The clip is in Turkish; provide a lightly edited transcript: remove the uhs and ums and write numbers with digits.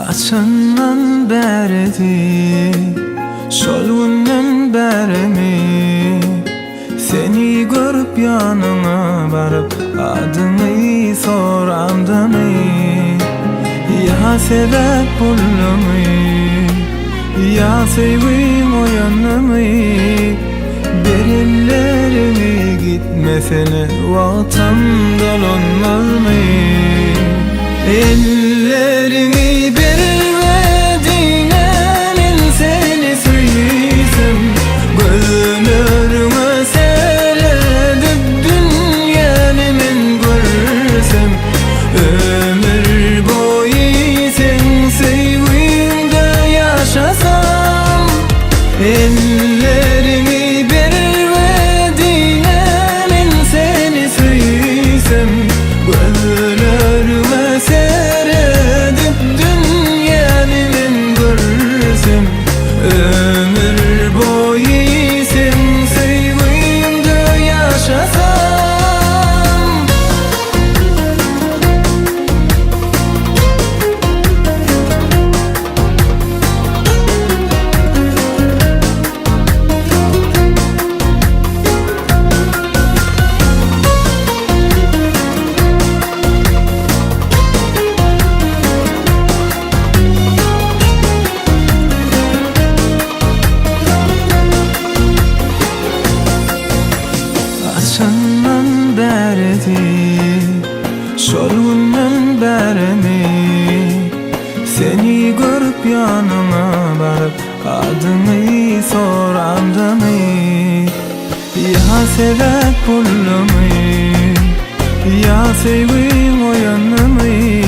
Açından beredi, şol günden beremi seni görüp yanına barıp adını soramdımı. Ya sebep buldumı, ya sevim o yanımı. Berillerimi gitmesene vaktam dolunmaz mı? Ellerimi berilmediğine seni süysem, gözlerime seyredip dünyanı men görsem, ömür boyu sen sevgimde yaşasam. Ellerimi berilmediğine seni süysem, gözlerime seyredip dünyanı men görsem, ömür boyu sen sevgimde yaşasam. Açından beredi, şol günden beremi seni görüp yanına barıp adını soramdımı. Ya sebep buldumı, ya sevim o yanımı.